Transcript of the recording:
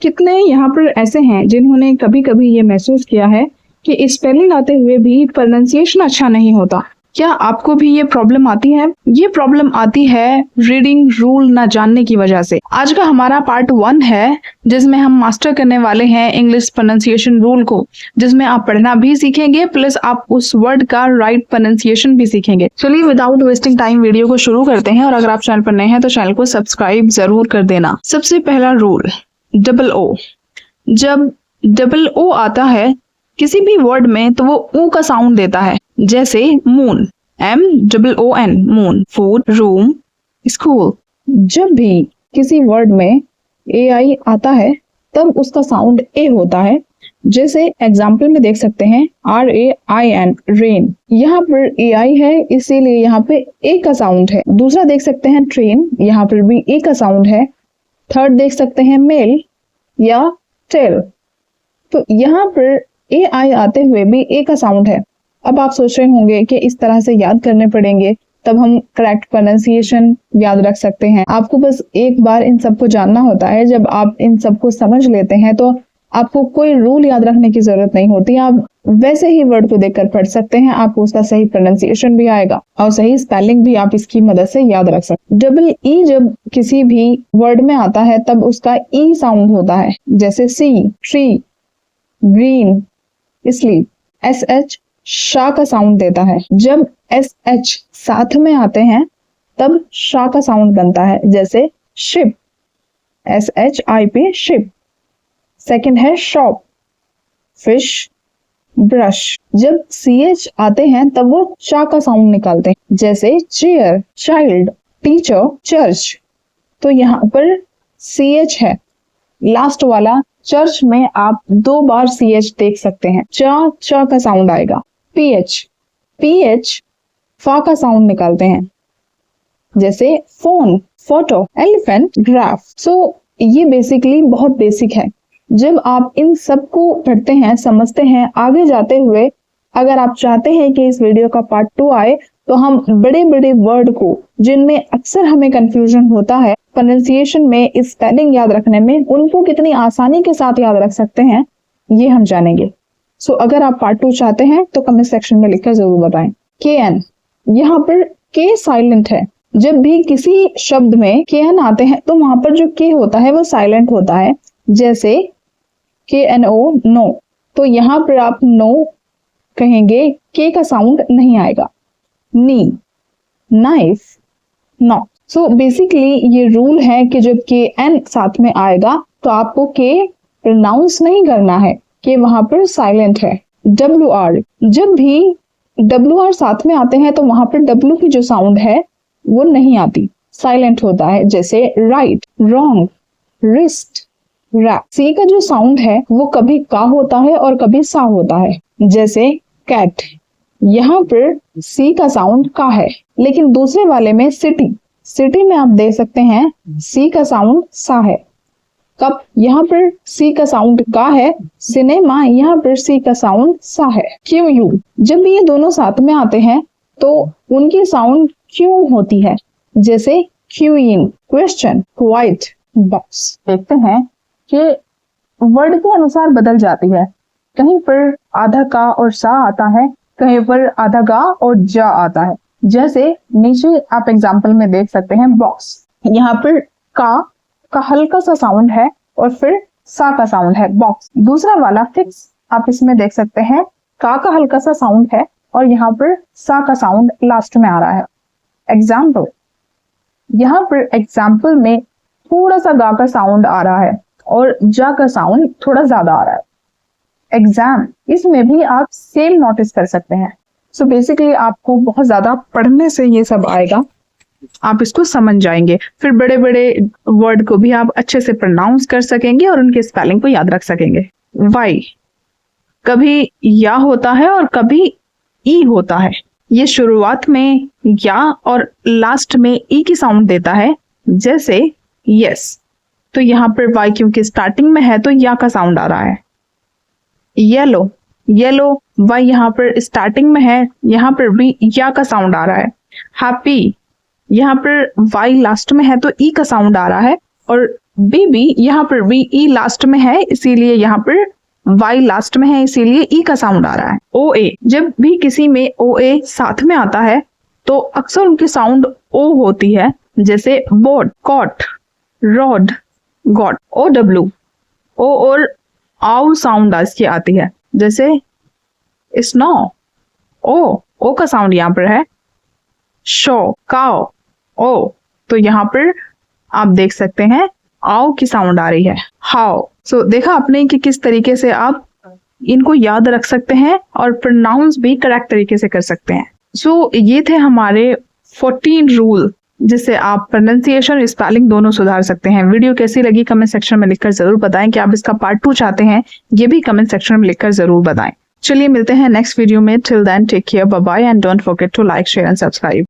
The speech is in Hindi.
कितने यहाँ पर ऐसे हैं जिन्होंने कभी कभी ये महसूस किया है कि स्पेलिंग आते हुए भी प्रोनाउंसिएशन अच्छा नहीं होता। क्या आपको भी ये प्रॉब्लम आती है? ये प्रॉब्लम आती है रीडिंग रूल ना जानने की वजह से। आज का हमारा पार्ट 1 है जिसमें हम मास्टर करने वाले हैं इंग्लिश प्रोनाउंसिएशन रूल को, जिसमें आप पढ़ना भी सीखेंगे प्लस आप उस वर्ड का राइट प्रोनाउंसिएशन भी सीखेंगे। चलिए विदाउट वेस्टिंग टाइम वीडियो को शुरू करते हैं, और अगर आप चैनल पर नए हैं तो चैनल को सब्सक्राइब जरूर कर देना। सबसे पहला रूल, डबल ओ। जब डबल ओ आता है किसी भी वर्ड में तो वो ओ का साउंड देता है, जैसे moon, MOON, moon, food, room, school. जब भी किसी वर्ड में AI आता है तब उसका साउंड ए होता है, जैसे एग्जाम्पल में देख सकते हैं RAIN, रेन। यहाँ पर AI है इसीलिए यहाँ पे ए का साउंड है। दूसरा देख सकते हैं ट्रेन, यहाँ पर भी ए का साउंड है। थर्ड देख सकते हैं मेल या टेल, तो यहाँ पर AI आते हुए भी ए का साउंड है। अब आप सोच रहे होंगे कि इस तरह से याद करने पड़ेंगे तब हम करेक्ट प्रोनाउंसिएशन याद रख सकते हैं। आपको बस एक बार इन सबको जानना होता है। जब आप इन सबको समझ लेते हैं तो आपको कोई रूल याद रखने की जरूरत नहीं होती। आप वैसे ही वर्ड को देखकर पढ़ सकते हैं, आपको उसका सही प्रोनाउंसिएशन भी आएगा और सही स्पेलिंग भी आप इसकी मदद से याद रख सकते हैं। डबल ई जब किसी भी वर्ड में आता है तब उसका ई साउंड होता है, जैसे see, tree, green, sleep. SH शाह का साउंड देता है। जब SH साथ में आते हैं तब शाह का साउंड बनता है, जैसे शिप, SHIP, शिप। सेकंड है शॉप, फिश, ब्रश। जब CH आते हैं तब वो चा का साउंड निकालते हैं, जैसे चेयर, चाइल्ड, टीचर, चर्च। तो यहाँ पर CH है। लास्ट वाला चर्च में आप 2 बार CH देख सकते हैं। चा का साउंड आएगा। PH फा का साउंड निकालते हैं, जैसे फोन, फोटो, एलिफेंट, ग्राफ। सो ये बेसिकली बहुत बेसिक है। जब आप इन सबको पढ़ते हैं, समझते हैं, आगे जाते हुए अगर आप चाहते हैं कि इस वीडियो का पार्ट 2 आए तो हम बड़े बड़े वर्ड को जिनमें अक्सर हमें कंफ्यूजन होता है प्रोनाउंसिएशन में, स्पेलिंग याद रखने में, उनको कितनी आसानी के साथ याद रख सकते हैं ये हम जानेंगे। सो अगर आप पार्ट 2 चाहते हैं तो कमेंट सेक्शन में लिखकर जरूर बताएं। KN, यहाँ पर के साइलेंट है। जब भी किसी शब्द में KN आते हैं तो वहां पर जो के होता है वो साइलेंट होता है, जैसे KNO, नो। तो यहाँ पर आप नो कहेंगे, के का साउंड नहीं आएगा। नी, नाइफ, नॉट। सो बेसिकली ये रूल है कि जब KN साथ में आएगा तो आपको के प्रोनाउंस नहीं करना है, कि वहां पर साइलेंट है। WR, जब भी WR साथ में आते हैं तो वहां पर W की जो साउंड है वो नहीं आती, साइलेंट होता है, जैसे write, wrong, wrist, wrap. C का जो साउंड है वो कभी का होता है और कभी सा होता है, जैसे कैट। यहाँ पर C का साउंड का है, लेकिन दूसरे वाले में सिटी में आप देख सकते हैं C का साउंड सा है। कप, यहाँ पर C का साउंड का है। सिनेमा, यहाँ पर C का साउंड सा है। QU, जब ये दोनों साथ में आते हैं तो उनकी साउंड क्यों होती है, जैसे क्यूइन, क्वेश्चन, व्हाइट बॉक्स। देखते हैं कि वर्ड के अनुसार बदल जाती है। कहीं पर आधा का और सा आता है, कहीं पर आधा गा और जा आता है। जैसे नीचे आप एग्जाम्पल में देख सकते हैं बॉक्स, यहाँ पर का हल्का सा साउंड है और फिर सा का साउंड है, बॉक्स। दूसरा वाला फिक्स, आप इसमें देख सकते हैं का हल्का सा साउंड है और यहाँ पर सा का साउंड लास्ट में आ रहा है। एग्जाम्पल, यहाँ पर एग्जाम्पल में थोड़ा सा गा का साउंड आ रहा है और जा का साउंड थोड़ा ज्यादा आ रहा है। एग्जाम, इसमें भी आप सेम नोटिस कर सकते हैं। सो बेसिकली आपको बहुत ज्यादा पढ़ने से ये सब आएगा, आप इसको समझ जाएंगे, फिर बड़े बड़े वर्ड को भी आप अच्छे से प्रोनाउंस कर सकेंगे और उनके स्पेलिंग को याद रख सकेंगे। वाई, कभी या होता है और कभी ई होता है। ये शुरुआत में या और लास्ट में ई की साउंड देता है, जैसे यस। तो यहाँ पर वाई क्योंकि स्टार्टिंग में है तो या का साउंड आ रहा है। येलो, येलो वाई यहाँ पर स्टार्टिंग में है, यहाँ पर भी या का साउंड आ रहा है। हैप्पी, यहाँ पर वाई लास्ट में है तो ई का साउंड आ रहा है और बेबी, यहाँ पर भी ई लास्ट में है इसीलिए यहाँ पर वाई लास्ट में है इसीलिए ई का साउंड आ रहा है। ओ ए, जब भी किसी में ओ ए साथ में आता है तो अक्सर उनकी साउंड ओ होती है, जैसे boat, cot, rod, got. O W, O और आउ साउंड इसकी आती है, जैसे स्नो, ओ का साउंड यहाँ पर है। शो, काओ, ओ, तो यहाँ पर आप देख सकते हैं आओ की साउंड आ रही है। हाउ। सो देखा आपने कि किस तरीके से आप इनको याद रख सकते हैं और प्रोनाउंस भी करेक्ट तरीके से कर सकते हैं। सो ये थे हमारे 14 रूल जिससे आप प्रोनाउंसिएशन और स्पेलिंग दोनों सुधार सकते हैं। वीडियो कैसी लगी कमेंट सेक्शन में लिखकर जरूर बताएं। कि आप इसका पार्ट 2 चाहते हैं ये भी कमेंट सेक्शन में लिखकर जरूर बताएं। चलिए मिलते हैं नेक्स्ट वीडियो में। Till then take care, bye bye and don't forget to like, share and subscribe.